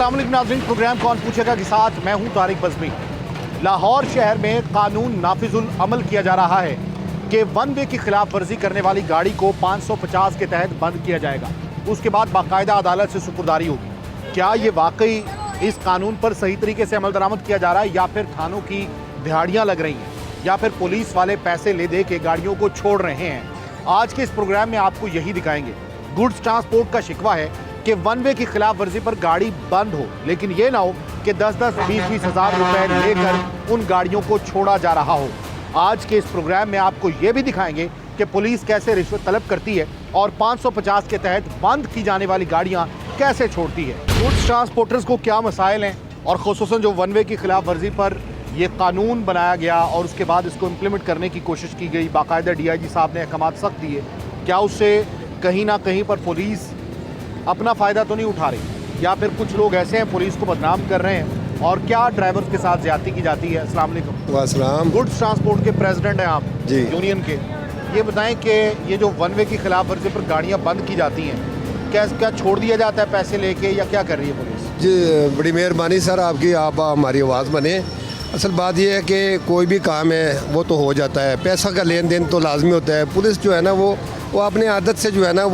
अस्सलाम वालेकुम नाज़रीन, प्रोग्राम कौन पूछेगा के साथ मैं हूं तारिक बज़मी। लाहौर शहर में कानून नाफिजुल अमल किया जा रहा है कि वन वे की खिलाफ वर्जी करने वाली गाड़ी को 550 के तहत बंद किया जाएगा। उसके बाद बाकायदा अदालत से सुपुर्दारी होगी। क्या ये वाकई इस कानून पर सही तरीके से अमल दरामद किया जा रहा है, या फिर थानों की दिहाड़ियाँ लग रही हैं, या फिर पुलिस वाले पैसे ले दे के गाड़ियों को छोड़ रहे हैं? आज के इस प्रोग्राम में आपको यही दिखाएंगे। गुड्स ट्रांसपोर्ट का शिकवा है कि वन वे की खिलाफ वर्जी पर गाड़ी बंद हो, लेकिन ये ना हो कि 10-10, 20-20 हज़ार रुपए लेकर उन गाड़ियों को छोड़ा जा रहा हो। आज के इस प्रोग्राम में आपको ये भी दिखाएंगे कि पुलिस कैसे रिश्वत तलब करती है और 550 के तहत बंद की जाने वाली गाड़ियां कैसे छोड़ती है। गुड्स ट्रांसपोर्टर्स को क्या मसाइल हैं, और खुसूसन जो वन वे की खिलाफ वर्जी पर ये कानून बनाया गया और उसके बाद इसको इम्प्लीमेंट करने की कोशिश की गई, बाकायदा DIG साहब ने अहकाम सख्त दिए, क्या उससे कहीं ना कहीं पर पुलिस अपना फ़ायदा तो नहीं उठा रही, या फिर कुछ लोग ऐसे हैं पुलिस को बदनाम कर रहे हैं, और क्या ड्राइवर्स के साथ ज्यादती की जाती है? अस्सलाम वालेकुम। वासलाम। गुड्स ट्रांसपोर्ट के प्रेसिडेंट हैं आप जी, यूनियन के। ये बताएं कि ये जो वन वे की खिलाफ वर्जी पर गाड़ियाँ बंद की जाती हैं, क्या छोड़ दिया जाता है पैसे लेके, या क्या कर रही है पुलिस? जी बड़ी मेहरबानी सर आपकी, आप हमारी आवाज़ बने। असल बात यह है कि कोई भी काम है वो तो हो जाता है, पैसा का लेन देन तो लाजमी होता है। पुलिस जो है ना वो अपने आदत से जो है ना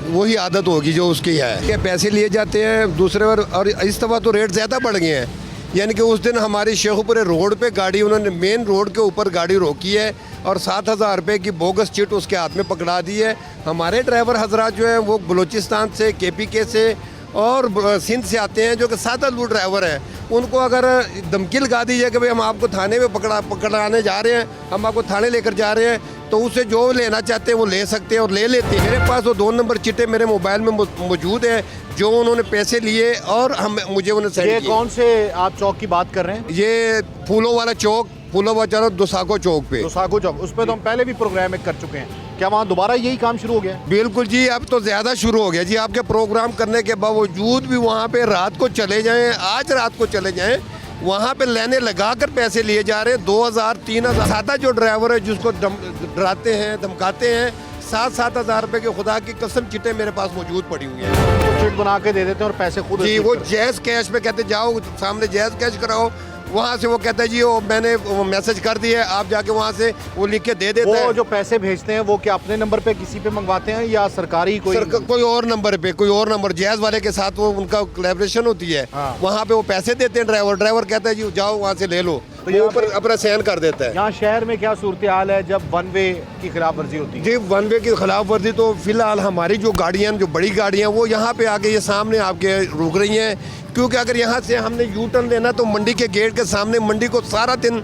वही आदत होगी जो उसकी है कि पैसे लिए जाते हैं दूसरे और इस दफ़ा तो रेट ज़्यादा बढ़ गए हैं। यानी कि उस दिन हमारी शेखुपुरे रोड पे गाड़ी उन्होंने मेन रोड के ऊपर गाड़ी रोकी है और 7,000 रुपये की बोगस चिट उसके हाथ में पकड़ा दी है। हमारे ड्राइवर हजरात जो हैं वो बलूचिस्तान से, KPK से और सिंध से आते हैं, जो कि 7 आलू ड्राइवर हैं। उनको अगर धमकी लगा दी जाए कि भाई हम आपको थाने में पकड़ाने जा रहे हैं, हम आपको थाने लेकर जा रहे हैं, तो उससे जो लेना चाहते हैं वो ले सकते हैं और ले लेते हैं। मेरे पास वो 2 नंबर चिट्टे मेरे मोबाइल में मौजूद है जो उन्होंने पैसे लिए और मुझे उन्हें सेंड किए। ये कौन से आप चौक की बात कर रहे हैं? ये फूलों वाला चौक, फूलों वाला दुसाको चौक पे। दुसाको चौक, उस पर तो हम पहले भी प्रोग्राम में कर चुके हैं। क्या वहाँ दोबारा यही काम शुरू हो गया? बिल्कुल जी, अब तो ज़्यादा शुरू हो गया जी। आपके प्रोग्राम करने के बावजूद भी वहाँ पे रात को चले जाएं, आज रात को चले जाएं, वहाँ पे लाइनें लगा कर पैसे लिए जा रहे हैं। 2,000, 3,000। सादा जो ड्राइवर है जिसको डराते हैं, धमकाते हैं, 7-7 हज़ार रुपये की खुदा की कसम चिट्टे मेरे पास मौजूद पड़ी हुई हैं। चिट बना के दे देते हैं और पैसे खुद जी, वो जैज़ कैश पे कहते जाओ सामने जैज़ कैश कराओ, वहाँ से वो कहता है जी वो मैंने मैसेज कर दिया है, आप जाके वहाँ से वो लिख के दे देते हैं। वो जो पैसे भेजते हैं वो क्या अपने नंबर पे किसी पे मंगवाते हैं या सरकारी कोई कोई और नंबर पे, कोई और नंबर जैज़ वाले के साथ वो उनका कोलैबोरेशन होती है। हाँ। वहाँ पे वो पैसे देते हैं ड्राइवर कहता है जी जाओ वहाँ से ले लो, तो ये ऊपर अपना सहन कर देता है। यहाँ शहर में क्या सूरत हाल है जब वन वे की खिलाफ वर्जी होती है? जी वन वे की खिलाफ वर्जी तो फिलहाल हमारी जो गाड़ियाँ, जो बड़ी गाड़ियाँ, वो यहाँ पे आके ये सामने आपके रुक रही हैं, क्योंकि अगर यहाँ से हमने यू टर्न लेना तो मंडी के गेट के सामने मंडी को सारा दिन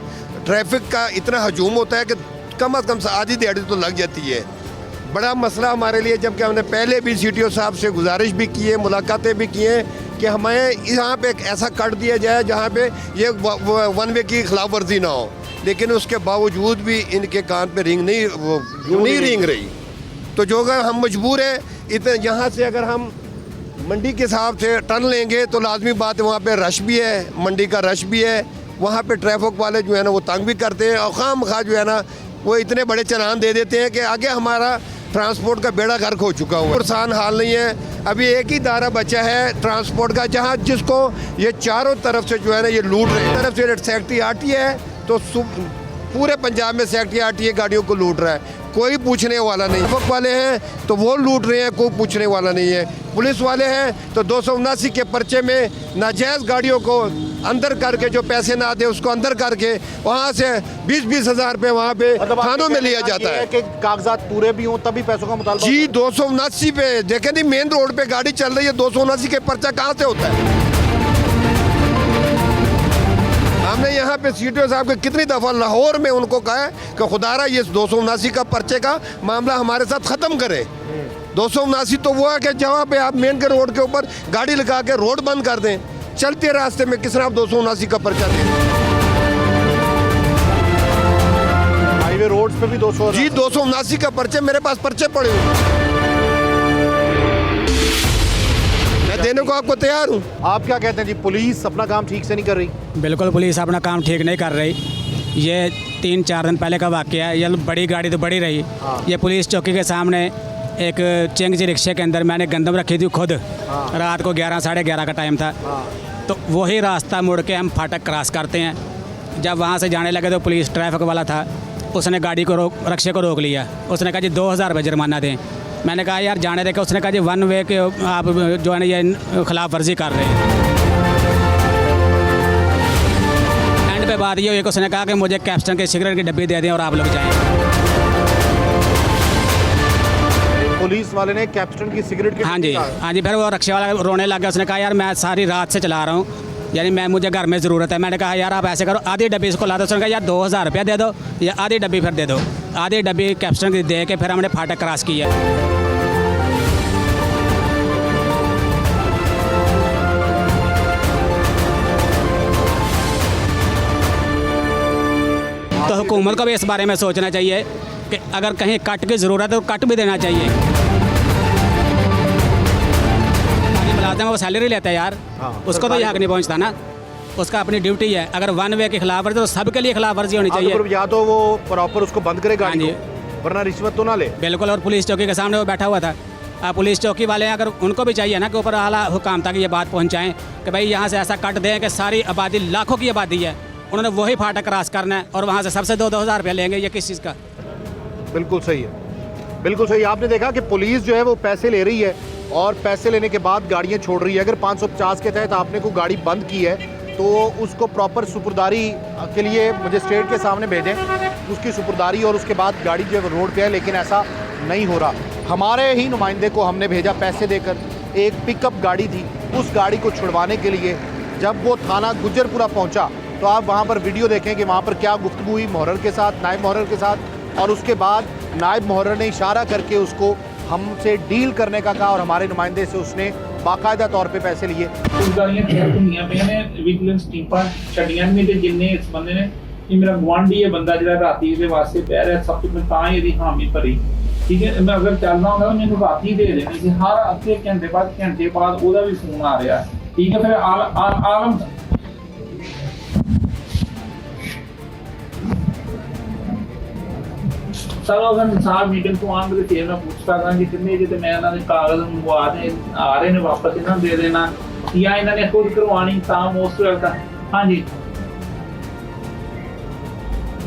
ट्रैफिक का इतना हजूम होता है कि कम अज़ कम आधी दिहाड़ी तो लग जाती है। बड़ा मसला हमारे लिए, जबकि हमने पहले भी CTO साहब से गुजारिश भी की है, मुलाकातें भी की हैं कि हमें यहाँ पे एक ऐसा कट दिया जाए जहाँ पे ये वन वे की खिलाफ वर्जी ना हो, लेकिन उसके बावजूद भी इनके कान पे रिंग नहीं रिंग रही। तो जो अगर हम मजबूर हैं, इतने यहाँ से अगर हम मंडी के हिसाब से टर्न लेंगे तो लाजमी बात है वहाँ पे रश भी है, मंडी का रश भी है, वहाँ पे ट्रैफिक वाले जो है ना वो तंग भी करते हैं और खामखा जो है ना वो इतने बड़े चलान दे देते हैं कि आगे हमारा ट्रांसपोर्ट का बेड़ा गर्क हो चुका हुआ। आसान हाल नहीं है। अभी एक ही दायरा बचा है ट्रांसपोर्ट का, जहाँ जिसको ये चारों तरफ से जो है ना ये लूट रहे हैं। तरफ से सेक्रेटरी आती है तो पूरे पंजाब में सेक्रेटरी आती है गाड़ियों को लूट रहा है, कोई पूछने वाला नहीं। ट्रैफिक वाले हैं तो वो लूट रहे हैं, कोई पूछने वाला नहीं है। पुलिस वाले हैं तो 279 के पर्चे में नाजायज़ गाड़ियों को अंदर करके, जो पैसे ना दे उसको अंदर करके वहाँ से 20-20 हज़ार रुपये वहाँ पे थानों में लिया जाता है कि कागजात पूरे भी हों तभी पैसों का मुतालबा। जी 279 पे देखें नहीं, मेन रोड पे गाड़ी चल रही है, 279 के पर्चा कहाँ से होता है? हमने यहाँ पे CTO साहब के कितनी दफ़ा लाहौर में उनको कहा है कि खुदारा ये 279 का पर्चे का मामला हमारे साथ ख़त्म करें। 279 तो वो है कि जहाँ पे आप मेन के रोड के ऊपर गाड़ी लगा के रोड बंद कर दें, चलते रास्ते में किस तरह आप 279 का पर्चा दें? हाईवे रोड्स पे भी 200 जी 279 का पर्चे, मेरे पास पर्चे पड़े हुए, मैं देने को आपको तैयार हूँ। आप क्या कहते हैं जी, पुलिस अपना काम ठीक से नहीं कर रही? बिल्कुल, पुलिस अपना काम ठीक नहीं कर रही। ये 3-4 दिन पहले का वाक़या है। ये बड़ी गाड़ी तो बड़ी रही। ये पुलिस चौकी के सामने एक चेंगजी रिक्शे के अंदर मैंने गंदम रखी थी खुद। रात को 11 साढ़े 11 का टाइम था। वही रास्ता मुड़ के हम फाटक क्रॉस करते हैं। जब वहाँ से जाने लगे तो पुलिस ट्रैफिक वाला था, उसने गाड़ी को रक्षा को रोक लिया। उसने कहा जी 2000 रुपये जुर्माना दें। मैंने कहा यार जाने दे के। उसने कहा जी 1 वे के आप जो है ना ये खिलाफ वर्जी कर रहे हैं। एंड पे बात ये हुई कि उसने कहा कि मुझे कैप्स्टन के सिगरेट की डब्बी दे दें और आप लोग जाएँ। पुलिस वाले ने कैप्टन की सिगरेट की हाँ जी, फिर वो रक्षा वाला रोने लग गया। उसने कहा यार मैं सारी रात से चला रहा हूँ, यानी मुझे घर में ज़रूरत है। मैंने कहा यार आप ऐसे करो, आधी डब्बी इसको ला दो। उसने कहा यार 2000 रुपया दे दो या आधी डब्बी फिर दे दो। आधी डब्बी कैप्टन की दे के फिर हमने फाटक क्रॉस किया। तो हुकूमत को भी इस बारे में सोचना चाहिए कि अगर कहीं कट की ज़रूरत है तो कट भी देना चाहिए। मुलाजिम वो सैलरी लेता है यार, उसको तो ये हक नहीं पहुंचता ना। उसका अपनी ड्यूटी है। अगर 1 वे की खिलाफ वर्जी तो सबके लिए खिलाफ वर्जी होनी चाहिए। या तो वो प्रॉपर उसको बंद करे गाड़ी को, वरना रिश्वत तो ना ले। बिल्कुल। और पुलिस चौकी के सामने वो बैठा हुआ था। पुलिस चौकी वाले अगर उनको भी चाहिए ना कि ऊपर आला हुकाम तक ये बात पहुँचाएँ कि भाई यहाँ से ऐसा कट दें कि सारी आबादी लाखों की आबादी है, उन्होंने वही फाटक क्रॉस करना है और वहाँ से सबसे 2-2000 रुपये लेंगे। ये किस चीज़ का? बिल्कुल सही है, बिल्कुल सही। आपने देखा कि पुलिस जो है वो पैसे ले रही है और पैसे लेने के बाद गाड़ियां छोड़ रही है। अगर 550 के तहत आपने कोई गाड़ी बंद की है तो उसको प्रॉपर सुपुर्दारी के लिए मुझे स्टेट के सामने भेजें, उसकी सुपुर्दारी और उसके बाद गाड़ी जो है रोड पे है। लेकिन ऐसा नहीं हो रहा। हमारे ही नुमाइंदे को हमने भेजा पैसे देकर, एक पिकअप गाड़ी थी, उस गाड़ी को छुड़वाने के लिए। जब वो थाना गुज्जरपुरा पहुँचा तो आप वहाँ पर वीडियो देखें कि वहाँ पर क्या गुफ्तगू हुई मुहर्रर के साथ, नायब मुहर्रर के साथ। और उसके बाद नायब मुहर्रर ने इशारा करके उसको हमसे डील करने का कहा और हमारे नुमाइंदे से उसने बाकायदा तौर पे पैसे लिए। गाड़ियां खैर दुनिया पे ने विजिलेंस टीमां छड़ियां नहीं ते जिन्ने इस बंदे ने कि मेरा गवांढी है बंदा जिहड़ा राती दे वास्ते पै रहा सब तो मैं तां ही ਇਹਦੀ हामी भरी। ठीक है, मैं अगर चलना होगा मैंने राती दे देनी सी। हर अद्धे घंटे बाद ਉਹਦਾ भी फोन आ रहा। ठीक है, फिर आलम सारा इंसान मीटिंग तो आन के फिर मैं पूछता था कि कितने जो मैं इन्होंने कागज मंगवा दे आ रहे ने वापस इन्होंने दे देना या इन्होंने खुद करवानी ता मोस्ट वेलकम। हाँ जी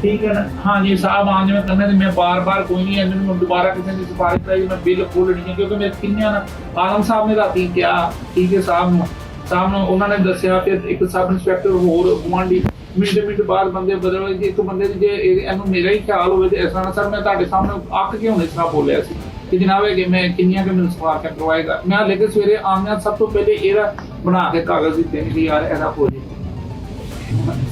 ठीक है ना। हाँ जी साहब हाँ जी मैं कहना मैं बार बार कोई नहीं है मैं दोबारा किसी की सिफारिश कराई मैं बिल खोल नहीं है क्योंकि मैं किन्ने ना आलम साहब ने राती क्या ठीक है साहब उन्होंने दसिया फिर एक सब इंस्पैक्टर होर गुआंढी मिनट बाद बंदे बदल एक बंदे जे ਇਹਨੂੰ ਮੇਰਾ ਹੀ ਖਿਆਲ ਹੋਵੇ ਤੇ ਇਸ ਤਰ੍ਹਾਂ ਸਰ ਮੈਂ ਤੁਹਾਡੇ ਸਾਹਮਣੇ ਅੱਕ ਕੇ ਹੁਣ ਇਸ ਤਰ੍ਹਾਂ ਬੋਲਿਆ ਸੀ ਕਿ ਜਨਾਬ ਹੈ ਕਿ ਮੈਂ ਕਿੰਨੀਆਂ ਕਿ ਮੈਨੂੰ ਸਵਾਲ ਕਰ ਕਰਵਾਏਗਾ। ਮੈਂ ਲੈ ਕੇ ਸਵੇਰੇ ਆਮਿਆਂ ਸਭ ਤੋਂ ਪਹਿਲੇ ਇਹਦਾ ਬਣਾ ਕੇ ਕਾਗਜ਼ ਦਿੱਤੇ ਨੇ ਕਿ ਯਾਰ ਇਹਦਾ ਹੋ ਜੇ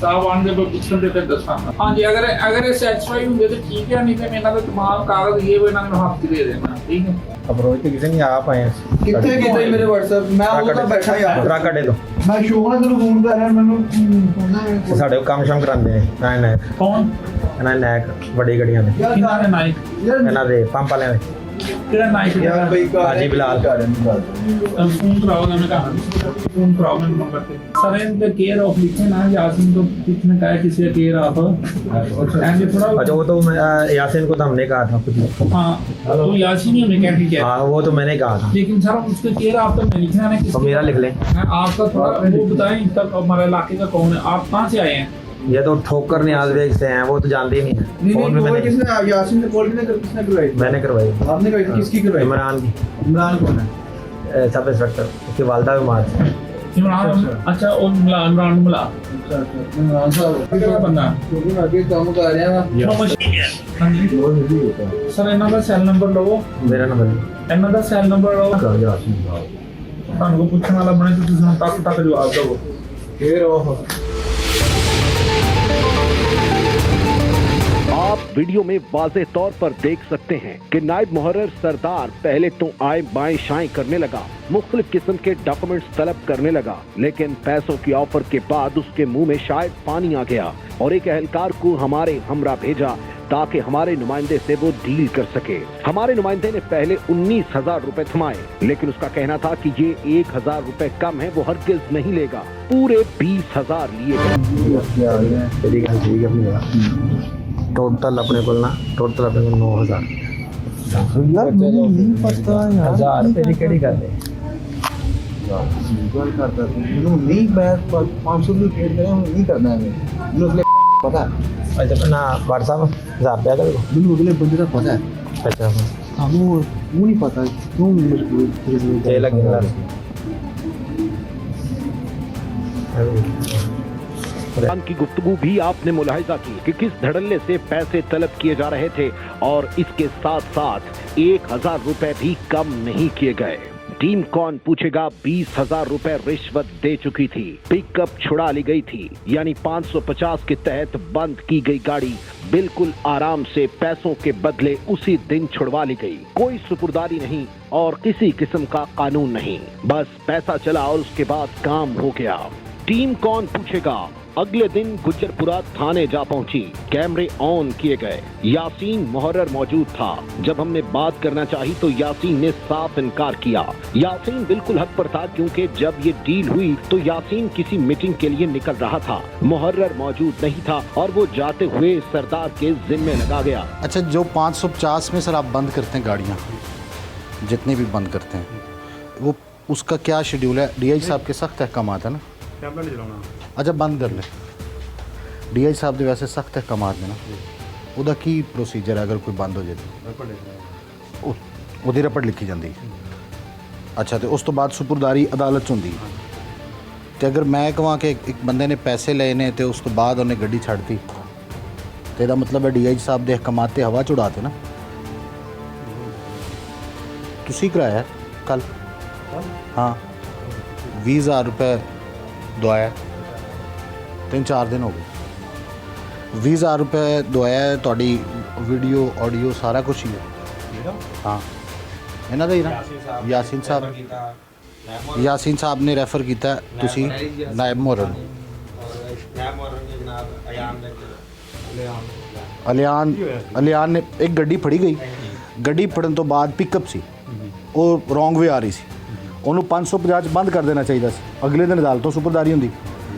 ਸਾਹਿਬ ਆਣ ਦੇ ਪੁੱਛਣ ਦੇ ਫਿਰ ਦੱਸਾਂਗਾ। ਹਾਂਜੀ ਅਗਰ ਇਹ ਸੈਟੀਸਫਾਈ ਹੁੰਦੇ ਤੇ ਠੀਕ ਹੈ, ਨਹੀਂ ਤੇ ਮੈਂ ਇਹਨਾਂ ਦਾ तमाम ਕਾਗਜ਼ ਇਹ ਇਹਨਾਂ ਨੂੰ ਹੱਥ ਦੇ ਦੇਣਾ। ठीक है अप्रोच तो किसी नहीं आप आए कितने कितने मेरे WhatsApp मैं ਉਹਦਾ ਬੈਠਾ ਯਾਰ ट्रक अड्डे तो ਮੈਂ ਸ਼ੋਭਾ ਨੂੰ ਫੋਨ ਕਰ ਰਿਹਾ ਮੈਨੂੰ ਸਾਡੇ ਕੰਮ ਸ਼ਾਮ ਕਰਾਉਂਦੇ ਨੇ ਨਾਇਕ ਕੌਣ ਇਹਨਾਂ ਨਾਇਕ ਵੱਡੀ ਗੱਡੀਆਂ ਦੇ ਕਿਹਨਾਂ ਦੇ ਨਾਇਕ ਇਹਨਾਂ ਦੇ ਪੰਪ ਵਾਲਿਆਂ ਦੇ ਕਿਹੜਾ ਨਾਇਕ ਯਾਰ ਬਈ ਹਾਜੀ ਬਿਲਾਲ फोन कराओ ना मैं कहा फोन कराओ मैं नंबर पे sir in the care of लिखे ना यासीन को किसने कहा किसी का केयर ऑफ एंड थोड़ा अच्छा वो तो यासीन को तो हमने कहा था कुछ हाँ तो यासीन ही हमें कहती है हाँ वो तो मैंने कहा था लेकिन सर उसके केयर ऑफ तो मैं लिखना है तो मेरा लिख लें आपका थोड़ा वो बताएं तब हमारे इलाके का कौन है आप कहाँ से आए हैं ये तो ठोकर न्याज वेग से हैं वो तो जानते ही नहीं है फोन में मैंने किसने यासीन ने कॉल किसने करवाई मैंने करवाई आपने करवाई किसकी करवाई इमरान की इमरान कौन है सब इंस्पेक्टर उसकी वालदा बीमार थी इमरान अच्छा वो इमरान मिला अच्छा इमरान साहब कितना बंदा क्योंकि मैं आगे काम कर रहा हूं सर इन्हों का सेल नंबर लो मेरा नंबर इन्हों का सेल नंबर लो यासीन ਤੁਹਾਨੂੰ ਪੁੱਛਣ ਵਾਲਾ ਬਣੇ ਤੇ ਤੁਸੀਂ ਤੱਕ ਜਵਾਬ ਦਿਓ फिर ओह आप वीडियो में वाज़ेह तौर पर देख सकते हैं कि नायब मुहर्रर सरदार पहले तो आए बाएं शाएं करने लगा, मुख्तलिफ किस्म के डॉक्यूमेंट्स तलब करने लगा, लेकिन पैसों की ऑफर के बाद उसके मुंह में शायद पानी आ गया और एक एहलकार को हमारे हमरा भेजा ताकि हमारे नुमाइंदे से वो डील कर सके। हमारे नुमाइंदे ने पहले 19,000 रुपए थमाए, लेकिन उसका कहना था कि ये 1,000 रुपए कम है, वो हरगिज नहीं लेगा, पूरे 20,000 लिए। टोटल अपने को ना टोटल अपने को 9,000 यार मुझे नहीं पता यार 1000 रुपए की केड़ी गल है ਗੱਲ ਕਰਦਾ ਸੀ ਮੈਨੂੰ ਨਹੀਂ ਮੈਂ 500 ਰੁਪਏ ਪੇਡ ਕਰਿਆ ਹੁਣ ਨਹੀਂ ਕਰਨਾ ਐਵੇਂ ਮੈਨੂੰ ਅਗਲੇ ਪਤਾ अच्छा ना WhatsApp 1000 रुपया कर दो ਮੈਨੂੰ ਅਗਲੇ ਬੰਦੇ ਦਾ ਪਤਾ ਹੈ अच्छा ਸਾਨੂੰ ਉਹ ਨਹੀਂ ਪਤਾ ਕਿਉਂ ਮਜਬੂਰ ये लगे पाकिस्तान की गुफ्तगू भी आपने मुलाहिजा की कि किस धड़ल्ले से पैसे तलब किए जा रहे थे और इसके साथ साथ 1000 रुपए भी कम नहीं किए गए। टीम कौन पूछेगा 20,000 रुपए रिश्वत दे चुकी थी। पिकअप छुड़ा ली गई थी, यानी 550 के तहत बंद की गई गाड़ी बिल्कुल आराम से पैसों के बदले उसी दिन छुड़वा ली गई। कोई सुपुर्दारी नहीं और किसी किस्म का कानून नहीं, बस पैसा चला और उसके बाद काम हो गया। टीम कौन पूछेगा अगले दिन गुज्जरपुरा थाने जा पहुंची। कैमरे ऑन किए गए। यासीन मुहर्रर मौजूद था। जब हमने बात करना चाही तो यासीन ने साफ इनकार किया। यासीन बिल्कुल हक पर था क्योंकि जब ये डील हुई तो यासीन किसी मीटिंग के लिए निकल रहा था। मुहर्रर मौजूद नहीं था और वो जाते हुए सरदार के जिम्मे लगा गया। अच्छा, जो 550 में सर आप बंद करते हैं गाड़ियाँ, जितनी भी बंद करते हैं, वो उसका क्या शेड्यूल है? डीआई साहब के सख्त अहकाम है ना? अच्छा, बंद कर ले। डीआई साहब ਦੇ ਵੈਸੇ ਸਖਤ ਅਹਿਕਾਮਾਤ ਨੇ ਨਾ, ਉਹਦਾ ਕੀ ਪ੍ਰੋਸੀਜਰ ਹੈ? ਅਗਰ ਕੋਈ ਬੰਦ ਹੋ ਜਾਏ ਉਹਦੀ ਰਿਪੋਰਟ ਲਿਖੀ ਜਾਂਦੀ ਹੈ। ਅੱਛਾ, ਤੇ ਉਸ ਤੋਂ ਬਾਅਦ ਸੁਪਰਦਾਰੀ ਅਦਾਲਤ 'ਚ ਹੁੰਦੀ ਹੈ। ਤੇ ਅਗਰ ਮੈਂ ਕਹਾਂ ਕਿ ਇੱਕ ਬੰਦੇ ਨੇ ਪੈਸੇ ਲਏ ਨੇ ਤੇ ਉਸ ਤੋਂ ਬਾਅਦ ਉਹਨੇ ਗੱਡੀ ਛੱਡਤੀ, ਤੇ ਇਹਦਾ ਮਤਲਬ ਹੈ ਡੀਆਈ ਸਾਹਿਬ ਦੇ ਅਹਿਕਾਮਾਤ ਤੇ ਹਵਾ ਚ ਉਡਾਤੇ ਨਾ। ਤੁਸੀਂ ਕਰਾਇਆ ਕੱਲ? ਹਾਂ, 20,000 रुपए ਦਵਾਇਆ, 3-4 ਦਿਨ ਹੋ ਗਏ। 20,000 रुपए ਦਵਾਇਆ, ਤੁਹਾਡੀ ਵੀਡੀਓ ਆਡੀਓ ਸਾਰਾ ਕੁਝ ਹੀ ਹੈ। ਹਾਂ, ਇਹਨਾਂ ਦਾ ਹੀ ਨਾ। ਯਾਸੀਨ ਸਾਹਿਬ ਨੇ ਰੈਫਰ ਕੀਤਾ, ਤੁਸੀਂ ਨਾਇਬ ਮੁਹਰਰ ਅਲਿਆਨ ਨੇ ਇੱਕ ਗੱਡੀ ਫੜੀ ਗਈ। ਗੱਡੀ ਫੜਨ ਤੋਂ ਬਾਅਦ ਪਿਕਅਪ ਸੀ, ਉਹ ਰੋਂਗ ਵੇ ਆ ਰਹੀ ਸੀ, ਉਹਨੂੰ 550 'ਚ ਬੰਦ ਕਰ ਦੇਣਾ ਚਾਹੀਦਾ ਸੀ। ਅਗਲੇ ਦਿਨ ਅਦਾਲਤੋਂ ਸੁਪਰਦਾਰੀ ਹੁੰਦੀ।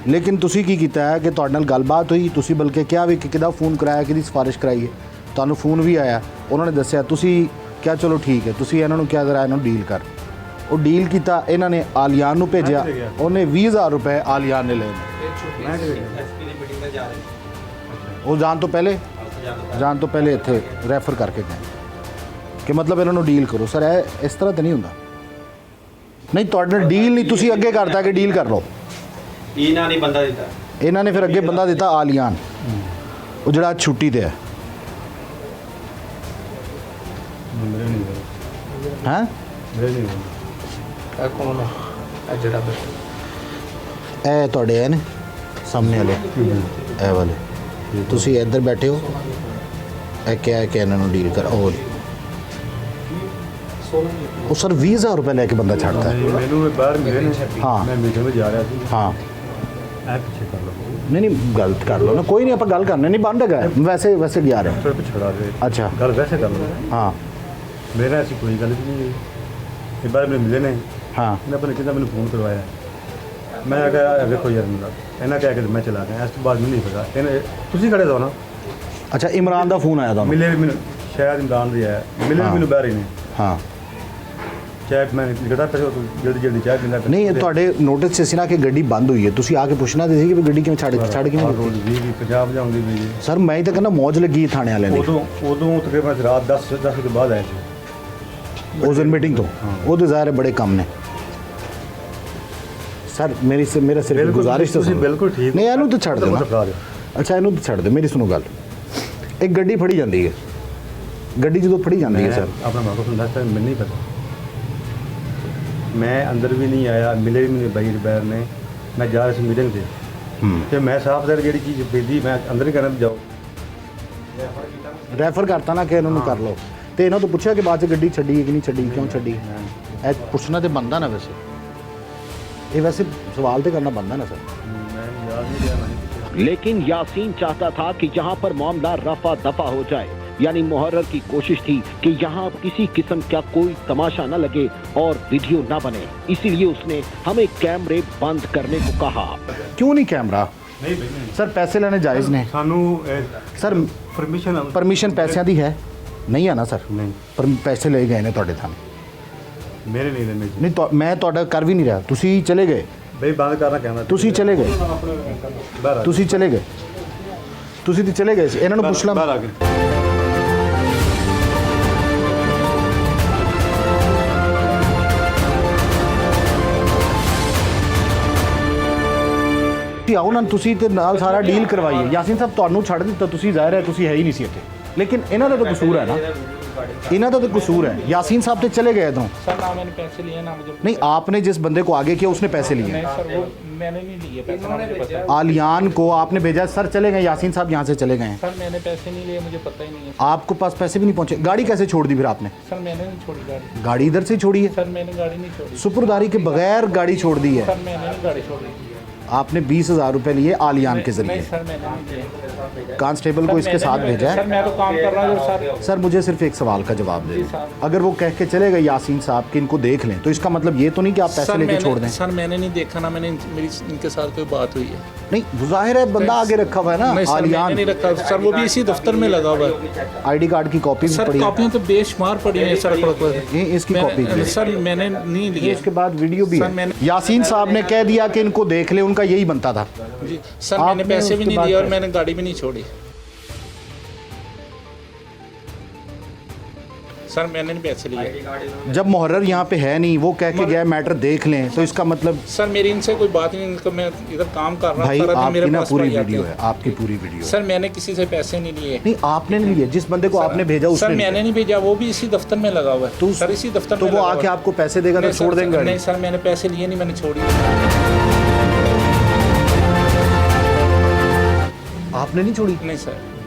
ਲੇਕਿਨ ਤੁਸੀਂ ਕੀ ਕੀਤਾ ਹੈ ਕਿ ਤੁਹਾਡੇ ਨਾਲ ਗੱਲਬਾਤ ਹੋਈ, ਤੁਸੀਂ ਬਲਕਿ ਕਿਹਾ ਵੀ ਕਿ ਕਿਹਦਾ ਫੋਨ ਕਰਾਇਆ, ਕਿਹਦੀ ਸਿਫਾਰਿਸ਼ ਕਰਾਈ ਹੈ, ਤੁਹਾਨੂੰ ਫੋਨ ਵੀ ਆਇਆ, ਉਹਨਾਂ ਨੇ ਦੱਸਿਆ, ਤੁਸੀਂ ਕਿਹਾ ਚਲੋ ਠੀਕ ਹੈ, ਤੁਸੀਂ ਇਹਨਾਂ ਨੂੰ ਕਿਹਾ ਜ਼ਰਾ ਇਹਨਾਂ ਨੂੰ ਡੀਲ ਕਰ। ਉਹ ਡੀਲ ਕੀਤਾ, ਇਹਨਾਂ ਨੇ ਆਲੀਆਨ ਨੂੰ ਭੇਜਿਆ, ਉਹਨੇ 20,000 रुपए ਆਲੀਆਨ ਨੇ ਲਏ। ਉਹ ਜਾਣ ਤੋਂ ਪਹਿਲੇ ਇੱਥੇ ਰੈਫਰ ਕਰਕੇ ਗਏ ਕਿ ਮਤਲਬ ਇਹਨਾਂ ਨੂੰ ਡੀਲ ਕਰੋ। ਸਰ, ਇਹ ਇਸ ਤਰ੍ਹਾਂ ਤਾਂ ਨਹੀਂ ਹੁੰਦਾ। ਨਹੀਂ, ਤੁਹਾਡੇ ਨਾਲ ਡੀਲ ਨਹੀਂ, ਤੁਸੀਂ ਅੱਗੇ ਕਰਤਾ ਕਿ ਡੀਲ ਕਰ ਲਓ। ਇਹਨਾਂ ਨੇ ਬੰਦਾ ਦਿੱਤਾ, ਇਹਨਾਂ ਨੇ ਫਿਰ ਅੱਗੇ ਬੰਦਾ ਦਿੱਤਾ ਆਲੀਆਨ, ਉਹ ਜਿਹੜਾ ਛੁੱਟੀ ਤੇ ਹੈ। ਹੈਂ? ਇਹ ਕੌਣ ਹੈ? ਇਹ ਜਿਹੜਾ ਇਹ ਤੁਹਾਡੇ ਹੈ ਨੇ ਸਾਹਮਣੇ ਵਾਲੇ, ਇਹ ਵਾਲੇ। ਤੁਸੀਂ ਇੱਧਰ ਬੈਠੇ ਹੋ, ਇਹ ਕਿਹਾ ਕਿ ਇਹਨਾਂ ਨੂੰ ਡੀਲ ਕਰ। ਉਹ ਸਰ 20,000 रुपए ਲੈ ਕੇ ਬੰਦਾ ਛੱਡਦਾ ਹੈ। ਮੈਨੂੰ ਬਾਹਰ ਮਿਲੇ ਨੇ। ਹਾਂ, ਮੈਂ ਮੀਟਿੰਗ ਵਿੱਚ ਜਾ ਰਿਹਾ ਸੀ। ਹਾਂ, ਇਹ ਪਿੱਛੇ ਕਰ ਲਓ। ਨਹੀਂ ਗਲਤ ਕਰ ਲਓ ਨਾ, ਕੋਈ ਨਹੀਂ, ਆਪਾਂ ਗੱਲ ਕਰਨੇ ਨਹੀਂ, ਬੰਦ ਹੈਗਾ ਵੈਸੇ ਜਾ ਰਹੇ। ਫਿਰ ਪਿਛੜਾ ਦੇ। ਅੱਛਾ, ਗੱਲ ਵੈਸੇ ਕਰ ਲਓ। ਹਾਂ, ਮੇਰਾ ਐਸੀ ਕੋਈ ਗੱਲ ਨਹੀਂ ਹੈ। ਇਹ ਬਾਹਰ ਮੈਨੂੰ ਮਿਲੇ ਨੇ। ਹਾਂ, ਇਹਨਾਂ ਆਪਣੇ ਕਿਹਦਾ ਮੈਨੂੰ ਫੋਨ ਕਰਵਾਇਆ। ਮੈਂ ਕਿਹਾ ਵੇਖੋ ਯਾਰ, ਇਹਨਾਂ ਕਹਿ ਕੇ ਮੈਂ ਚਲਾ ਗਿਆ। ਇਸ ਤੋਂ ਬਾਅਦ ਮੈਨੂੰ ਨਹੀਂ ਪਤਾ। ਇਹਨੇ ਤੁਸੀਂ ਖੜੇ ਹੋ ਨਾ। ਅੱਛਾ, ਇਮਰਾਨ ਦਾ ਫੋਨ ਆਇਆ ਤੁਹਾਨੂੰ? ਮਿਲੇ ਵੀ ਮੈਨੂੰ, ਸ਼ਾਇਦ ਇਮਰਾਨ ਦੇ ਆਇਆ, ਮਿਲੇ ਵੀ ਮੈਨੂੰ ਬਾਹਰ ਹੀ ਨੇ। ਹਾਂ, ਚਾਹ ਮੈਂ ਜਿਹੜਾ ਪੈਸੇ ਜਲਦੀ ਚਾਹ ਪੀਂਦਾ। ਨਹੀਂ, ਇਹ ਤੁਹਾਡੇ ਨੋਟਿਸ 'ਚ ਸੀ ਨਾ ਕਿ ਗੱਡੀ ਬੰਦ ਹੋਈ ਹੈ, ਤੁਸੀਂ ਆ ਕੇ ਪੁੱਛਣਾ ਸੀ ਕਿ ਗੱਡੀ ਕਿਵੇਂ ਛੱਡ ਕਿਵੇਂ ਦਿੱਤੀ? 20-50 ਵਜਾਉਂਦੀ ਵੀ ਜੀ। ਸਰ, ਮੈਂ ਹੀ ਤਾਂ ਕਹਿੰਦਾ ਮੌਜ ਲੱਗੀ ਥਾਣੇ ਵਾਲਿਆਂ ਦੀ ਉਦੋਂ ਤਕਰੀਬਨ ਰਾਤ 10 ਤੋਂ ਬਾਅਦ ਆਏ ਸੀ ਉਸ ਦਿਨ ਮੀਟਿੰਗ ਤੋਂ। ਉਹਦੇ ਜ਼ਾਹਿਰ ਬੜੇ ਕੰਮ ਨੇ ਸਰ। ਮੇਰਾ ਸਿਰਫ ਗੁਜ਼ਾਰਿਸ਼ ਤਾਂ ਤੁਸੀਂ ਬਿਲਕੁਲ ਠੀਕ। ਨਹੀਂ, ਇਹਨੂੰ ਤਾਂ ਛੱਡ ਦਿਓ। ਅੱਛਾ, ਇਹਨੂੰ ਤਾਂ ਛੱਡ ਦਿਓ, ਮੇਰੀ ਸੁਣੋ ਗੱਲ। ਇੱਕ ਗੱਡੀ ਫੜੀ ਜਾਂਦੀ ਹੈ, ਗੱਡੀ ਜਦੋਂ ਫੜੀ ਜਾਂਦੀ ਹੈ ਸਰ, ਆਪਣਾ ਮਾਪੇ ਨੂੰ ਦੱਸਦਾ, ਮੈਨੂੰ ਨਹੀਂ ਪਤਾ। ਮੈਂ ਅੰਦਰ ਵੀ ਨਹੀਂ ਆਇਆ, ਮਿਲੇ ਵੀ ਨਹੀਂ ਬਾਈ ਰਿਪੇਅਰ ਨੇ। ਮੈਂ ਜਾ ਰਿਹਾ ਸੀ ਮੀਟਿੰਗ 'ਤੇ, ਤੇ ਮੈਂ ਸਾਫ਼ ਦਰ ਜਿਹੜੀ ਚੀਜ਼ ਭੇਜੀ, ਮੈਂ ਅੰਦਰ ਹੀ ਕਰਨ ਜਾਓ। ਰੈਫਰ ਕਰਤਾ ਨਾ ਕਿ ਇਹਨਾਂ ਨੂੰ ਕਰ ਲਓ, ਤੇ ਇਹਨਾਂ ਤੋਂ ਪੁੱਛਿਆ ਕਿ ਬਾਅਦ 'ਚ ਗੱਡੀ ਛੱਡੀ ਕਿ ਨਹੀਂ ਛੱਡੀ, ਕਿਉਂ ਛੱਡੀ? ਇਹ ਪੁੱਛਣਾ ਤੇ ਬਣਦਾ ਨਾ ਵੈਸੇ, ਇਹ ਵੈਸੇ ਸਵਾਲ ਤੇ करना बनता ना सर। लेकिन यासीन चाहता था कि यहाँ पर मामला रफा दफा हो जाए, यानी मुहर्रर की कोशिश थी कि यहाँ किसी किस्म का कोई तमाशा न लगे और वीडियो न बने, इसीलिए उसने हमें कैमरे बंद करने को कहा। क्यों नहीं कैमरा? नहीं सर, पैसे लेने जायज़ ने सानू सर। परमिशन पैसों की है नहीं है ना सर? नहीं, पर पैसे ले गए ने ਤੁਹਾਡੇ थाने। ਮੇਰੇ ਨਹੀਂ ਨੇ ਜੀ ਨਹੀਂ ਮੈਂ ਤੁਹਾਡਾ ਕਰ ਵੀ ਨਹੀਂ ਰਿਹਾ, ਤੁਸੀਂ ਚਲੇ ਗਏ, ਬਈ ਬੰਦ ਕਰਨਾ ਕਹਿਣਾ ਤੁਸੀਂ ਚਲੇ ਗਏ, ਬਾਹਰ ਆ ਤੁਸੀਂ ਚਲੇ ਗਏ, ਤੁਸੀਂ ਤੇ ਚਲੇ ਗਏ ਸੀ। ਇਹਨਾਂ ਨੂੰ ਪੁੱਛ ਲਾਂ ਬਾਹਰ ਆ ਕੇ ਆਓ ਨਾ, ਤੁਸੀਂ ਤੇ ਨਾਲ ਸਾਰਾ ਡੀਲ ਕਰਵਾਈਏ। ਯਾਸੀਨ ਸਾਹਿਬ ਤੁਹਾਨੂੰ ਛੱਡ ਦਿੱਤਾ, ਤੁਸੀਂ ਜ਼ਾਹਿਰ ਹੈ ਤੁਸੀਂ ਹੈ ਹੀ ਨਹੀਂ ਸੀ ਇੱਥੇ, ਲੇਕਿਨ ਇਹਨਾਂ ਦਾ ਤਾਂ ਕਸੂਰ ਹੈ ਨਾ, इन्हें तो कसूर है। यासीन साहब तो चले गए तो सर ना मैंने पैसे लिए ना मुझे नहीं, आपने जिस बंदे को आगे किया उसने पैसे लिए। नहीं सर, वो मैंने नहीं लिए पैसे, मुझे पता है। आलियान को आपने भेजा, सर चले गए, यासीन साहब यहाँ से चले गए हैं। सर मैंने पैसे नहीं लिए, मुझे पता ही नहीं है। आपको पास पैसे भी नहीं पहुंचे, गाड़ी कैसे छोड़ दी फिर आपने? सर मैंने नहीं छोड़ी गाड़ी। गाड़ी इधर से छोड़ी है? सर मैंने गाड़ी नहीं छोड़ी। सुपुर्दारी के बगैर गाड़ी छोड़ दी है। सर मैंने नहीं गाड़ी छोड़ी। आपने 20,000 रुपए लिए आलियान के नहीं जरिए, सर मैंने नहीं लिए। कांस्टेबल को इसके साथ भेजा सर है। मैं तो काम कर रहा हूँ सर। सर मुझे सिर्फ एक सवाल का जवाब दे दें, अगर वो कह के चले गए यासीन साहब कि इनको देख लें, तो इसका मतलब ये तो नहीं कि आप पैसे लेके छोड़ दें? सर मैंने नहीं देखा ना, मैंने मेरी इनके साथ कोई बात हुई है। नहीं, वो जाहिर है बंदा आगे रखा हुआ है ना नहीं सर मैंने आलियान, नहीं रखा सर, वो भी इसी दफ्तर में लगा हुआ है। आईडी कार्ड की कॉपी भी सर पड़ी है। कॉपियाँ तो बेशुमार पड़ी हैं सड़कों पर। ये इसकी कॉपी भी है। सर मैंने नहीं लिए। इसके बाद वीडियो भी सर है। मैंने- यासीन साहब ने कह दिया कि इनको देख ले, उनका यही बनता था। जी सर मैंने आपने पैसे भी उसके नहीं बाद दिए और क्या? मैंने गाड़ी भी नहीं छोड़ी। सर मैंने नहीं पैसे लिए। जब मुहर्रर यहाँ पे है नहीं, वो कह के गया मैटर देख लें, तो इसका मतलब सर मेरी इनसे कोई बात नहीं, इनको मैं इधर काम कर रहा भाई हूँ, सारा दिन आपकी मेरे ना पास पूरी पड़ जाते वीडियो हैं। है, आपकी पूरी वीडियो है। सर मैंने किसी से पैसे नहीं लिए। नहीं, आपने नहीं लिए, जिस बंदे को आपने भेजा सर उसने मैंने नहीं भेजा, वो भी इसी दफ्तर में लगा हुआ है। तो सर इसी दफ्तर तो में वो लगा आके हुआ है। आपको पैसे देगा तो नहीं छोड़ सर, देंगे गाड़ी? नहीं सर मैंने पैसे लिए नहीं, मैंने छोड़ी। आपने नहीं छोड़ी? नहीं सर।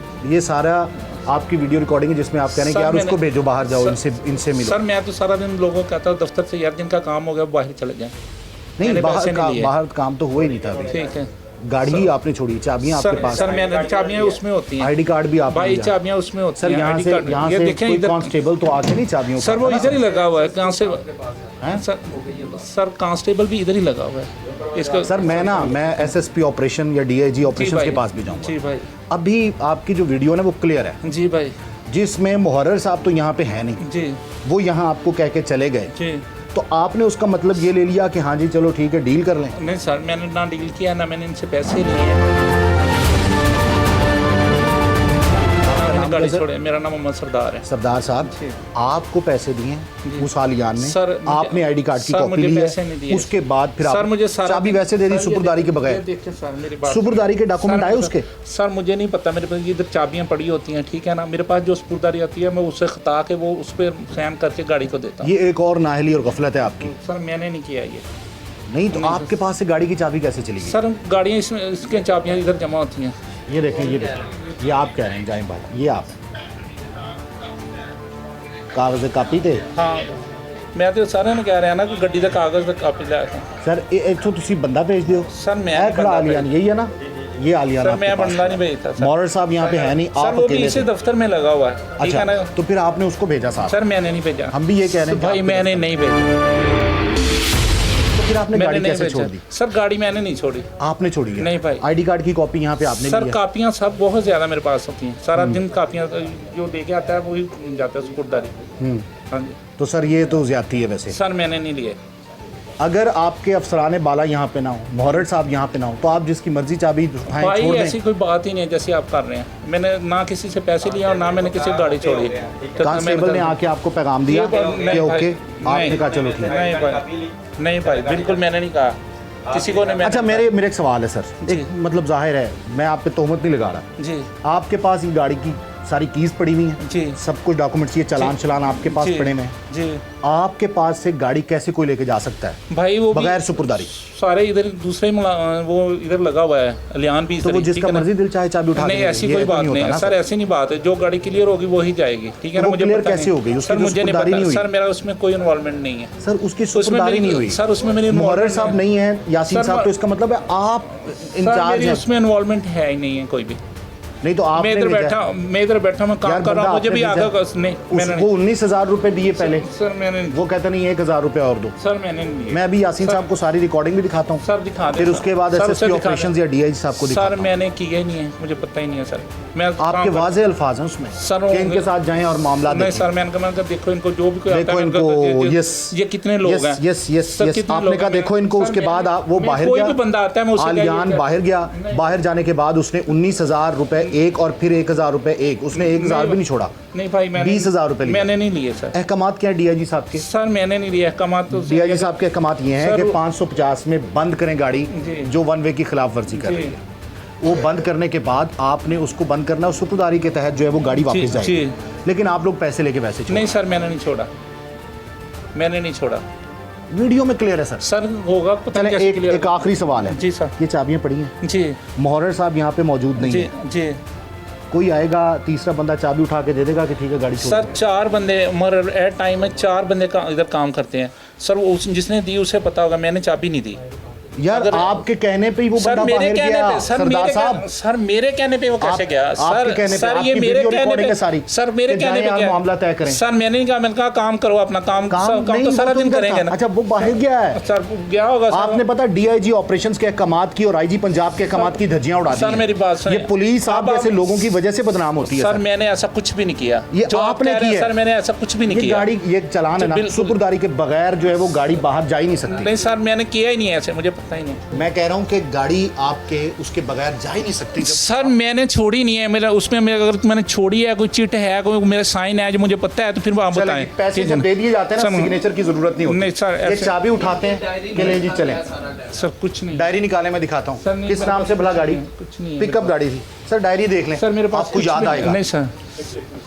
ये सारा आपकी वीडियो रिकॉर्डिंग है जिसमें आप कह रहे हैं कि सर यार उसको मैंने- भेजो, बाहर जाओ, सर- इनसे मिलो। सर मैं तो सारा दिन लोगों को कहता हूँ दफ्तर से, यार जिनका काम हो गया वो बाहर चले जाएं। नहीं, मैंने बाहर पैसे नहीं लिए। बाहर काम तो हुआ ही नहीं था अभी। ठीक है। गाड़ी ही आपने छोड़ी, चाबियां आपके सर पास, सर मैंने चाबियाँ उसमें होती हैं। आईडी कार्ड भी आपने भाई लिया। चाबियाँ उसमें होती सर हैं। यहाँ ID से कार्ड- यहाँ ये से देखें कोई इधर। कांस्टेबल तो आके नहीं चाबियों सर वो इधर ही लगा हुआ है, कहाँ से हैं? सर कांस्टेबल भी इधर ही लगा हुआ है इसका। सर मैं एसएसपी ऑपरेशन या डीआईजी ऑपरेशन के पास भी जाऊंगा। जी भाई। अभी आपकी जो वीडियो है ना वो क्लियर है, जी भाई। जिसमें मुहर्रर साहब तो यहाँ पे है नहीं, जी वो यहाँ आपको कह के चले गए, जी। तो आपने उसका मतलब ये ले लिया कि हाँ जी चलो ठीक है डील कर लें? नहीं सर मैंने ना डील किया, ना मैंने इनसे पैसे लिए हैं। मैंने गाड़ी कैसे? छोड़े। मेरा नाम मोहम्मद सरदार है। सरदार साहब, जी। आपको पैसे दिए उस आलियान ने, सर, मुझे- आपने आईडी कार्ड की सर, कॉपी मुझे ली पैसे नहीं है, दिए। उसके बाद फिर सर आप मुझे सारा चाबी दिन- वैसे दे दी सर, ये सुपुर्दारी के ये बगैर? देखिए सर मेरी बात। सुपुर्दारी के डॉक्यूमेंट सर, आए उसके? सर मुझे नहीं पता, मेरे पास इधर चाबियां पड़ी होती हैं, ठीक है ना। मेरे पास जो सुपुर्दारी आती है मैं उससे खता के वो उस पर साइन करके गाड़ी को देता हूँ। ये एक और नाहली और गफलत है आपकी। सर मैंने नहीं किया ये। नहीं तो आपके पास से गाड़ी की चाबी कैसे चली गई? सर गाड़ियाँ इसमें इसके चाबियाँ इधर जमा होती हैं। ये देखें, ये आप कह रहे हैं जाए भाई, ये आप कागज कापी थे? हाँ मैं तो सारे ने कह रहा ना कि गड्डी का कागज कापी ला के। सर इथों तुसी बंदा भेज दियो। सर मैं ए खड़ा आलियान यही है ना, ये आलियान सर आपके मैं पास बंदा है। नहीं भेजता सर। मॉरल साहब यहाँ पे है नहीं, सर आप वो भी अकेले इसी थे। दफ्तर में लगा हुआ है, ठीक है अच्छा, ना। तो फिर आपने उसको भेजा साहब? सर मैंने नहीं भेजा। हम भी ये कह रहे हैं कि भाई आपके मैंने दफ्तर- नहीं भेजा। तो फिर आपने मैंने गाड़ी नहीं कैसे भेजा। छोड़ दी? सर गाड़ी मैंने नहीं छोड़ी। आपने छोड़ी है? नहीं भाई। आईडी कार्ड की कॉपी यहाँ पे आपने सर ली है? कापियाँ सब बहुत ज़्यादा मेरे पास होती हैं, सारा दिन कापियाँ जो दे के आता है वही जाता है सुपुर्दारी। हाँ जी। तो सर ये तो ज्यादती है वैसे। सर मैंने नहीं लिए। अगर आपके अफसरान बाला यहाँ पे ना हो, मुहर्रर साहब यहाँ पे ना हो, तो आप जिसकी मर्जी चाबी उठाएं भाई छोड़ ऐसी दें? कोई बात ही नहीं है जैसे आप कर रहे हैं। मैंने ना किसी से पैसे लिए और ना मैंने किसी की गाड़ी छोड़ी। तो कांस्टेबल ने आके आपको पैगाम दिया कि ओके, आपने कहा चलो ठीक है? नहीं भाई, नहीं भाई बिल्कुल मैंने नहीं कहा किसी को नहीं। अच्छा मेरे एक सवाल है सर, जी। एक मतलब जाहिर है मैं आप पे तोहमत नहीं लगा रहा, जी आपके पास ये गाड़ी की सारी कीज पड़ी हुई हैं, जी सब कुछ डॉक्यूमेंट्स, ये चालान चलान आपके पास जी, पड़े हुए हैं, जी आपके पास से गाड़ी कैसे कोई लेके जा सकता है भाई वो भी बगैर सुपुर्दारी? सारे इधर दूसरे वो इधर लगा हुआ है अलियान भी। तो वो जिसका मर्जी दिल चाहे चाबी उठा नहीं के ऐसी ये कोई तो बात होता नहीं ना है सर, ऐसी नहीं बात है। जो गाड़ी क्लियर होगी वो ही जाएगी, ठीक है तो ना। वो मुझे clear पता कैसे नहीं। हो गई? उसकी सर तो मुझे नहीं सुपुर्दारी पता नहीं हुई। सर, मेरा उसमें कोई इन्वॉल्वमेंट नहीं है सर उसकी उसमें सुपुर्दारी नहीं हुई। सर उसमें मेरी मुहर्रर involvement साहब नहीं है, यासीन सर, साहब, तो इसका मतलब है आप सर इंचार्ज मेरी हैं। उसमें इन्वॉल्वमेंट है ही नहीं है कोई भी। नहीं तो आपने मैं इधर भेजा बैठा है। मैं इधर बैठा मैं काम यार, कर रहा बंदा हूँ मुझे आपने भी भेजा आधा है। नहीं मैंने उसको 19,000 रुपए दिए पहले, सर मैंने वो कहता नहीं 1,000 रुपए और दो। सर मैंने नहीं लिए। मैं अभी यासीन साहब को सारी रिकॉर्डिंग भी दिखाता हूँ सर दिखा दें फिर सर। उसके बाद सर, एसएसपी उसे दिखा ऑपरेशंस दें। या डीआईजी साहब को दिखाता सर हूँ। मैंने किया ही नहीं है, मुझे पता ही नहीं है सर। मैं आपके काम कर- वाज़े अल्फाज हैं उसमें सर, कि इनके साथ जाएं और मामला नहीं देखें। सर मैंने कहा देखो इनको जो भी कोई आता देखो है, इनको ये- यस ये कितने लोग हैं यस सर, कितने आपने लोग कहा हैं? देखो इनको। सर, उसके मैंने- बाद वो मैं बाहर कोई गया, भी बंदा आता है मैं उससे आलियान क्या- बाहर गया, बाहर जाने के बाद उसने 19,000 रुपए एक और फिर 1,000 रुपए एक, उसने 1,000 भी नहीं छोड़ा। नहीं भाई मैंने 20,000 रुपए लिए। मैंने नहीं लिए सर। अहकामात क्या है डीआईजी साहब के? सर मैंने नहीं लिया कमात तो डीआईजी साहब के अहकामात ये हैं सर, कि 550 में बंद करें गाड़ी जी। जो वन वे की खिलाफ वर्जी कर जी। रही है। वो बंद करने के बाद आपने उसको बंद करना, उस सुपुर्दारी के तहत जो है वो गाड़ी वापस जी, जाएगी। जी। लेकिन आप लोग पैसे लेके वैसे छोड़ नहीं सर मैंने नहीं छोड़ा, मैंने नहीं छोड़ा वीडियो में क्लियर है सर। सर होगा पता चलें, नहीं कैसे एक clear- एक आखिरी सवाल है। जी सर। ये चाबियां पड़ी हैं, जी मोहर्रर साहब यहाँ पे मौजूद नहीं जी है। जी कोई आएगा तीसरा बंदा चाबी उठा के दे देगा कि ठीक है गाड़ी छोड़ सर दो। 4 बंदे मगर एट टाइम में 4 बंदे इधर काम करते हैं सर। वो जिसने दी उसे पता होगा, मैंने चाबी नहीं दी। यार अगर- आपके कहने पे ही वो सर बंदा मेरे बाहर कहने गया। पे सर सरदार मेरे साहब सर मेरे कहने पे वो कैसे आप- गया आपके सर? कहने पे, सर आपकी ये मेरे वीडियो कहने रिकॉर्डिंग पे है सारी। सर मेरे कि कहने जाएं पे और क्या मामला तय करें। सर मैंने नहीं कहा, मैंने कहा काम करो अपना काम काम नहीं, तो सारा वो दिन उधर करेंगे था। ना। अच्छा वो बाहर गया है। सर गया होगा सर। आपने पता डीआईजी ऑपरेशंस के अहकामात की और आईजी पंजाब के अहकामात की धज्जियां उड़ा दी सर हैं। मेरी बात सुनिए। ये पुलिस आप अब जैसे लोगों की वजह से बदनाम होती है सर सर। मैंने ऐसा कुछ भी नहीं किया। ये जो आप आपने कह रहे हैं, किया है। सर मैंने ऐसा कुछ भी नहीं ये किया। गाड़ी ये चलान है ना, बिल्कुल। सुपुर्दारी के बगैर जो है वो गाड़ी बाहर जा ही नहीं सकती। नहीं सर मैंने किया ही नहीं है ऐसे, मुझे पता ही नहीं। मैं कह रहा हूँ कि गाड़ी आपके उसके बगैर जा ही नहीं सकती। सर मैंने छोड़ी नहीं है, मेरा उसमें अगर मैंने छोड़ी है, कोई चिट है, कोई मेरा साइन है जो मुझे पता है तो फिर वो आप चलें, बताएं। पैसे ठीक है जब दे दिए जाते हैं ना, सर, सिग्नेचर की जरूरत नहीं होती। नहीं सर, ये ऐसे- चाबी उठाते हैं कि नहीं जी चलें। सर कुछ नहीं डायरी निकाले, मैं दिखाता सर, हूँ नहीं, किस मेरे नाम पास से भला कुछ गाड़ी, नहीं है, कुछ नहीं है पिकअप मेरे गाड़ी थी सर। डायरी देख लें, सर मेरे पास आपको कुछ याद भी- आएगा। नहीं सर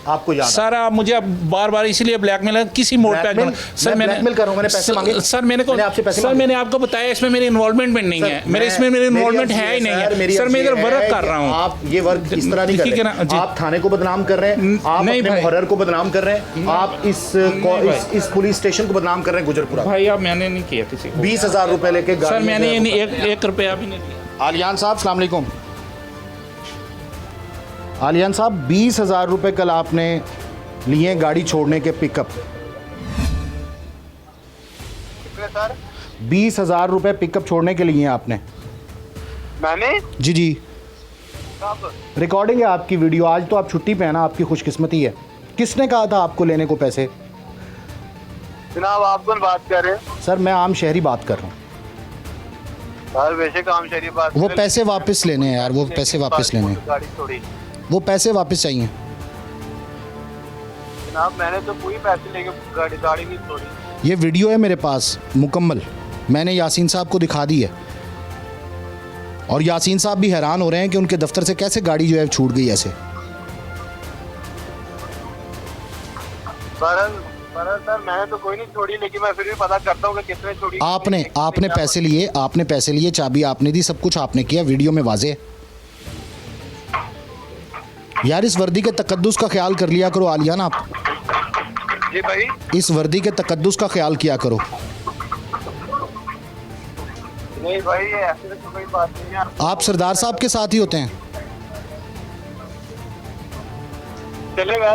आपको याद सर आप मुझे अब बार इसलिए ब्लैकमेल किसी मोड पे Blackmail? सर मैं blackmail कर रहा हूं, मैंने पैसे मांगे? सर मैंने मैंने आपसे पैसे सर मांगे? मैंने आपको बताया इसमें मेरी इन्वॉल्वमेंट भी नहीं है, मेरे इसमें मेरी इन्वॉल्वमेंट है ही नहीं है सर। मैं इधर वर्क कर रहा हूँ। आप ये वर्क इस तरह नहीं कर ठीक है रहे। ना, जी। आप थाने को बदनाम कर रहे हैं, आप नहीं अपने भाई। मुहर्रर को बदनाम कर रहे हैं, आप इस पुलिस स्टेशन को बदनाम कर रहे हैं गुजरपुरा। भाई अब मैंने नहीं किया किसी को। 20,000 रुपए लेके सर गाड़ी मैंने में ये नहीं एक रुपया भी नहीं दिया। आलियान साहब अस्सलाम वालेकुम। आलियान साहब 20,000 रुपए कल आपने लिए गाड़ी छोड़ने के पिकअप। 20,000 रुपए पिकअप छोड़ने के लिए आपने? मैंने जी जी रिकॉर्डिंग है आपकी वीडियो। आज तो आप छुट्टी पे हैं ना, आपकी खुशकिस्मती है। किसने कहा था आपको लेने को पैसे? जनाब आप कौन बात कर रहे हैं? सर मैं आम शहरी बात कर रहा हूँ। सर वैसे काम शरीफ बात वो कर- पैसे वापस लेने हैं यार, वो पैसे वापस लेने हैं। गाड़ी छोड़ी वो पैसे वापस चाहिए। जनाब मैंने तो पूरी पैसे लेके गाड़ी नहीं छोड़ी। ये वीडियो है मेरे पास मुकम्मल, मैंने यासीन साहब को दिखा दी है। और यासीन साहब भी हैरान हो रहे हैं कि उनके दफ्तर से कैसे गाड़ी जो है छूट गई ऐसे। सर मैंने तो कोई नहीं छोड़ी, लेकिन मैं फिर भी पता करता हूँ कि किसने छोड़ी। आपने पैसे लिए, चाबी आपने दी, सब कुछ आपने किया, वीडियो में वाजे है। यार इस वर्दी के तकद्दुस का ख्याल कर लिया करो आलियान, आप जी भाई इस वर्दी के तकद्दुस का ख्याल किया करो। नहीं भाई ये ऐसे तो कोई बात नहीं है। आप सरदार साहब के साथ ही होते हैं? चले मैं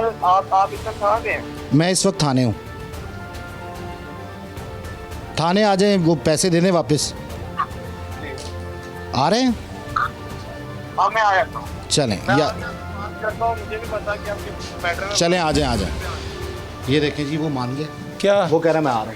आप इतना कहाँ पे हैं? मैं इस वक्त थाने हूँ। थाने आ जाएं, वो पैसे देने वापस। आ रहे हैं? हाँ मैं आया था। चलें मैं या बात करता हूँ, मुझे भी पता कि आपके मैटर में चलें, आ जाएं। ये देखें जी, वो मान गया, क्या वो कह रहा है मैं आ रहा हूँ।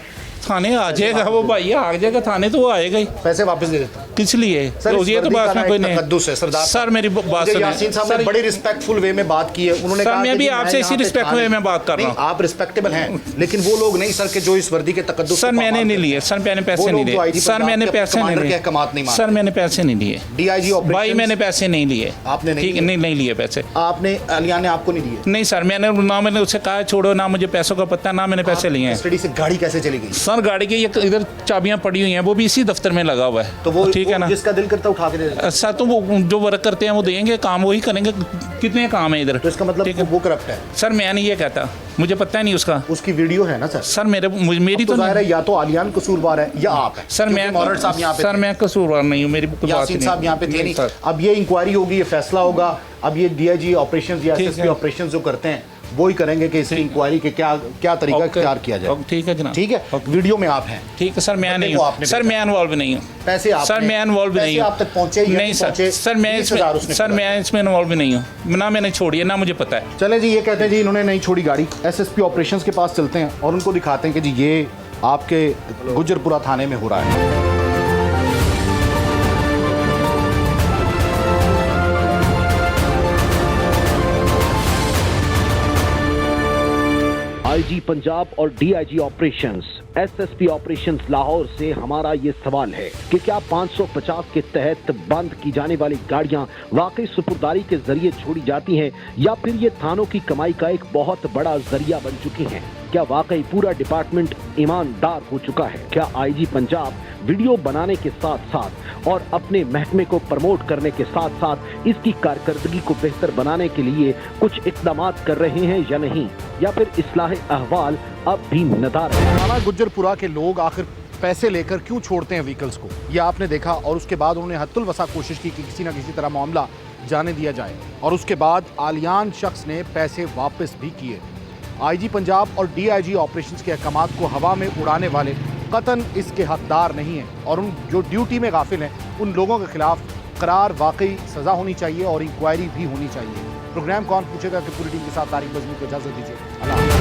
थाने आ जाएगा वो भाई, आ जाएगा थाने तो वो आएगा ही। पैसे वापस दे देता हूँ। किस लिए सर इस ये तो वर्दी बात का में ना कोई एक नहीं तकद्दुस है सरदार सर मेरी बात मुझे सुनिए। यासीन साहब ने सर, बड़ी रिस्पेक्टफुल वे में बात की है। उन्होंने सर, कहा मैं कि भी जी, आपसे यहाँ इसी पे रिस्पेक्ट थाने- वे में बात कर रहा नहीं, हूँ। आप रिस्पेक्टेबल हैं, लेकिन वो लोग नहीं सर के जो इस वर्दी के तकद्दुस सर मैंने नहीं लिए, सर मैंने पैसे नहीं लिए, सर मैंने पैसे नहीं लिए, सर मैंने पैसे नहीं लिए डीआईजी भाई, मैंने पैसे नहीं लिए। आपने नहीं ठीक है, लिए? नहीं लिए पैसे। आपने आलिया ने आपको नहीं दिए? नहीं सर मैंने ना मैंने उससे कहा छोड़ो, ना मुझे पैसों का पता, ना मैंने पैसे लिए हैं। कस्टडी से गाड़ी कैसे चली गई? सर गाड़ी की ये इधर चाबियां पड़ी हुई हैं, वो भी इसी दफ्तर में लगा हुआ है। तो वो ठीक है ना जिसका दिल करता उठा के दे देते हैं। सर, तो वो जो वर्क करते हैं वो देंगे, काम वही करेंगे। कितने काम है इधर? तो इसका मतलब ठीक है। वो करप्ट है। सर मैं नहीं ये कहता, मुझे पता नहीं उसका। उसकी वीडियो है ना सर? सर मेरी तो तो जाहिर है या तो आलियान कसूरवार है या आप है। सर मैं मॉरल साहब यहाँ पे सर मैं कसूरवार नहीं हूँ, मेरी कोई बात यासीन साहब यहाँ पे थे नहीं। सर। अब ये इंक्वायरी होगी, ये फैसला होगा। अब ये डीआईजी ऑपरेशंस या एसएसपी ऑपरेशंस जो करते हैं वो ही करेंगे कि इसकी इंक्वायरी के क्या तरीका इख्तियार किया जाए। ठीक है जनाब, ठीक है। वीडियो में आप हैं। ठीक है सर, मैं नहीं देखो हूँ आपने सर, मैं इन्वॉल्व नहीं हूँ। पैसे आप सर मैं इन्वॉल्व नहीं हूँ। आप तक पहुंचे या नहीं सर, सर मैं इसमें इन्वॉल्व नहीं हूँ ना, मैंने छोड़ी है ना, मुझे पता है। चले जी, ये कहते हैं जी इन्होंने नहीं छोड़ी गाड़ी। एसएसपी ऑपरेशंस के पास चलते हैं और उनको दिखाते हैं कि जी ये आपके गुजरपुरा थाने में हो रहा है। आईजी पंजाब और DIG operations, SSP operations Lahore से हमारा ये सवाल है कि क्या 550 के तहत बंद की जाने वाली गाड़ियां वाकई सुपुर्दारी के जरिए छोड़ी जाती हैं या फिर ये थानों की कमाई का एक बहुत बड़ा जरिया बन चुकी हैं? क्या वाकई पूरा डिपार्टमेंट ईमानदार हो चुका है? क्या आईजी पंजाब वीडियो बनाने के साथ साथ और अपने महकमे को प्रमोट करने के साथ साथ इसकी कारकर्दगी को बेहतर बनाने के लिए कुछ इकदाम कर रहे हैं या नहीं, या फिर इस्लाह अहवाल अब भी नदार है? थाना गुजरपुरा के लोग आखिर पैसे लेकर क्यों छोड़ते हैं व्हीकल्स को, ये आपने देखा। और उसके बाद उन्होंने हत्तुल वसा कोशिश की कि किसी ना किसी तरह मामला जाने दिया जाए, और उसके बाद आलियान शख्स ने पैसे वापस भी किए। आईजी पंजाब और डीआईजी ऑपरेशंस के अहकामात को हवा में उड़ाने वाले कतन इसके हकदार नहीं हैं, और उन जो ड्यूटी में गाफिल हैं उन लोगों के खिलाफ करार वाकई सज़ा होनी चाहिए और इंक्वायरी भी होनी चाहिए। प्रोग्राम कौन पूछेगा कि पूरी टीम के साथ तारिक बज़मी को इजाज़त दीजिए। अल्लाह।